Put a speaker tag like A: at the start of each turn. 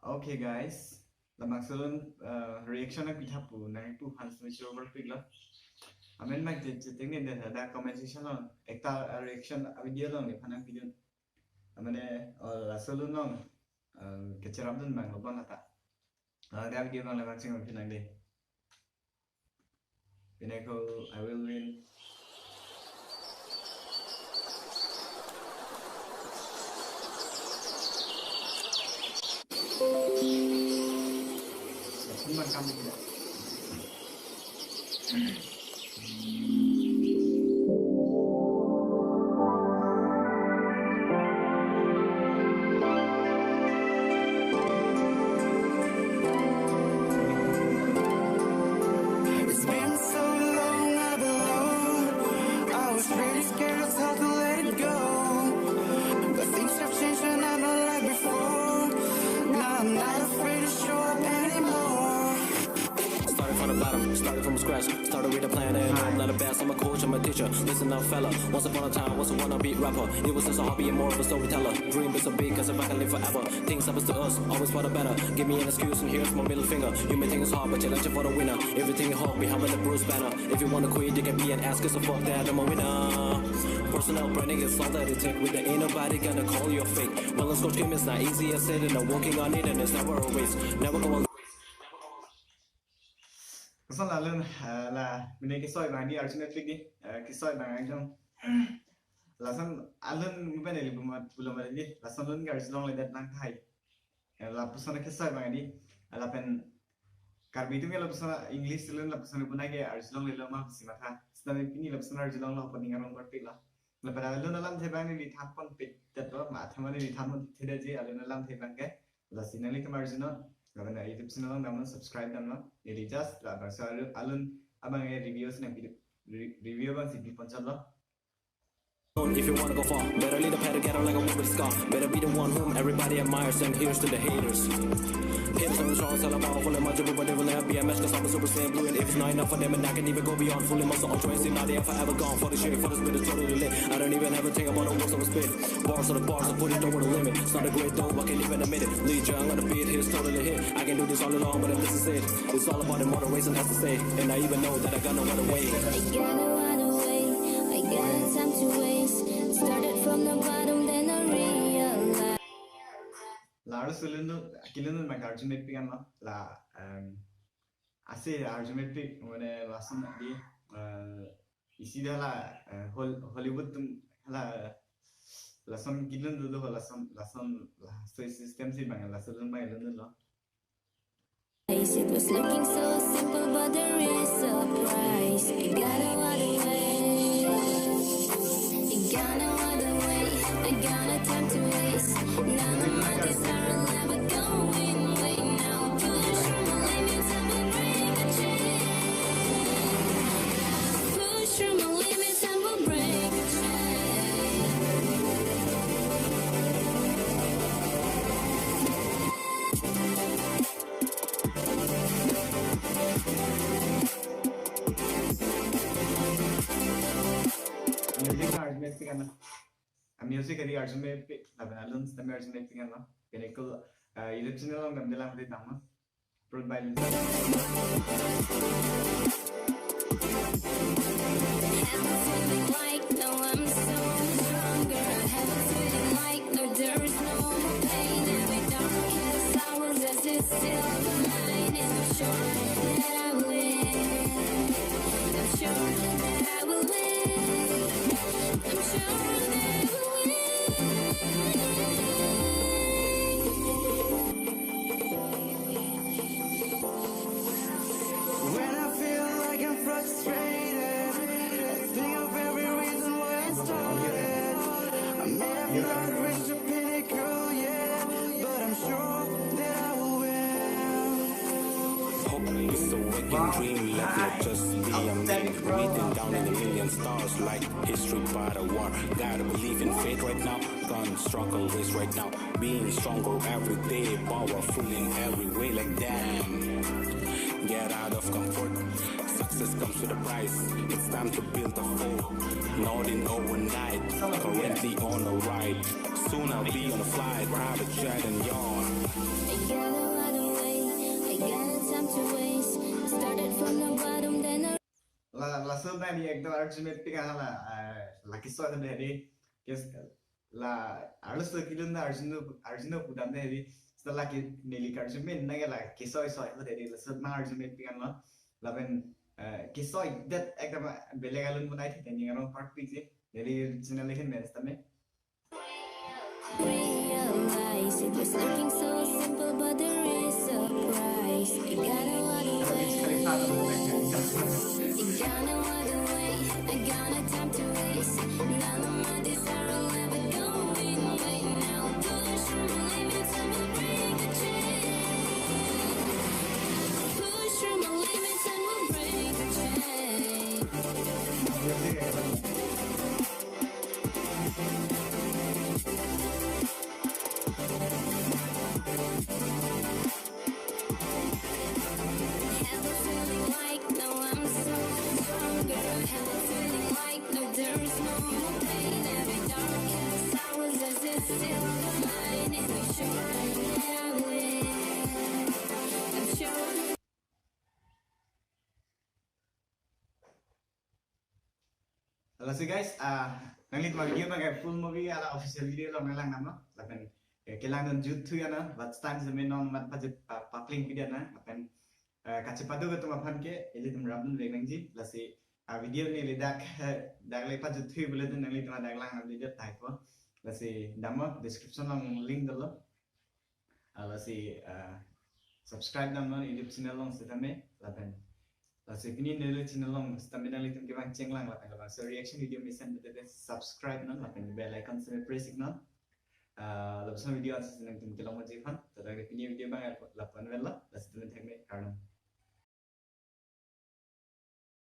A: Okay guys, lamang salon reaction ang pitha po na ito hans na show over pigla. Amen mag tingin din ada comment section lang. Ekta reaction video lang ni panang video. Amane salon lang kecerap dun bang lobang ata. Ada video lang lamang sing pinang di. Pinnacle, I will win. Kumang kami tidak.
B: It's been so long, I belong. I was really scared of how to let it go. But things have changed and I'm not like before. Now I'm not afraid to show up anymore.
C: Started from the bottom, started from scratch. Started with a plan and I'm not a best. I'm a coach, I'm a teacher. Listen up, fella. Once upon a time, was a wannabe rapper. It was just a hobby and more of a storyteller. Dream is so big, cause if I can live forever. Things happen to us, always for the better. Give me an excuse and here's my middle finger. You may think it's hard, but you're legend for the winner. Everything you hold behind the bruise banner. If you wanna quit, you can be an ass, cause so fuck that, I'm a winner. Personal branding is all that it takes. With that ain't nobody gonna call you a fake. Well, let's coach game is not easy as said, and I'm working on it, and it's never a waste. Never go alone.
A: Kesan lalu lah bini kisah bang di Arjun Netflix ni kisah bang macam lasan alun bukan ni belum ada ni lasan alun garis long ledat nang thai la pusana kisah bang di la pen karbi tu ni la pusana English alun la pusana punai ke Arjun long lelat mah sih mata sedang ini la pusana Arjun long la pening orang berpik lah la pada alun alam thai bang ni thapon pit tetap mah thamani ni thamon tidak je alun alam thai bang ke la sinali ke Arjun Karena YouTube channel namun subscribe dan jadi just lah bahasa alun abang reviews nih review bang sih dipencet lah.
C: If you wanna go far, better lead a paddle, get out like a woman with a scar. Better be the one whom everybody admires, and here's to the haters. Haters on the strong, sell about full of my dribble, but they will never be a match, cause I'm a super saiyan blue. And if it's not enough for them, and I can even go beyond fully muscle ultra and see now they are forever gone. For the shit, for the spit, it's totally lit. I don't even have a thing about the words of a spit. Bars of the bars, I put it over the limit. It's not a great dope, I can't even admit it. Lead young on the beat, here's totally hit. I can do this all along, but if this is it, it's all about the moderation, that's to say. And I even know that I got no other way.
D: I got no other way, I got no time to waste. Started from the bottom, then I realized.
A: Lalu selalu kilenu mak Arjun Netflix kan lah asih Arjun Netflix mana lasan di isi dah lah Hollywood tu lah lasan kilenu tu lasan lah sistem sih bang lasan bang lalu lah.
D: It was looking so simple, but there is a price. I got no other way. I got no other way. I got no time to waste. None of my desire will ever go in. Wait now, push my limits, I will break the chain. Push my limits, I will break the chain.
A: Music Arjun Netflix kan music dari Arjun Netflix lah alun sistem Arjun Netflix kan Pinnacle YouTube channel orang dalam dalam kita nama Proud by
D: Haven't feeling like no, I'm so stronger. Haven't feeling like no, there is no more pain. Every darkest hours as it's still mine. And I'm sure that I will. I'm sure that I will win. I'm sure that I will
B: When I feel like I'm frustrated, I think of every reason why I started. I may have not reached the pinnacle yet, but I'm sure that I will win.
C: Hope is a waking dream, let not just be a myth. Breathing down in the million stars like history by the war. Gotta believe in fate right now, gonna struggle race right now. Being stronger every day, powerful in every way like damn. Get out of comfort, success comes with a price. It's time to build a fort, not in overnight. Currently on a ride, Soon I'll be on a flight, private jet and yacht.
D: I gotta run away, I got no time to waste. Started from the bottom, then I
A: la sơ này đi ekdom ultimate pick la kisoi tam de kes la arlo kilun da arjino pudam de setelah ki nili karjumen naga la kisoi soi la de la sơ ma ultimate pick la ben kisoi that ekdom belegalun bunai thi ni ngaro part pick je dari channel lekhen mes tame
D: realize it was looking so simple, but there is a price. I gotta run away, I gotta run away, I got no time to waste. None of my desire will ever go away now. Push through my limits and we'll break the chain. Push through my limits and we'll break the chain. Have a feeling like now I'm so stronger. Have a feeling like no there is no more pain. Every darkest hours as it's still mine. And I'm sure I will. I'm sure.
A: Hello, so guys, nanglit ma video ma full movie ala official video lo nalang nama, lapen kelangan juthu ya na, but stand zaman non mat pa papling video na, lapen kacipadu ke tuma pan ke, eli tum rabun reglang ji, lasi video ni lidak lepa juthu boleh tu nanglit ma dak lang nam video type ko, lasi damo description long link dulu, lasi subscribe nama YouTube channel long setame, lapen so if you need to channel long stamina litum ke bang cheng lang lapan labang so reaction video misan bete subscribe nan lapan bell icon se press signal labsan video asis nang tum kelong ma jifan tadang video bang lapan vela las tum thek me karnam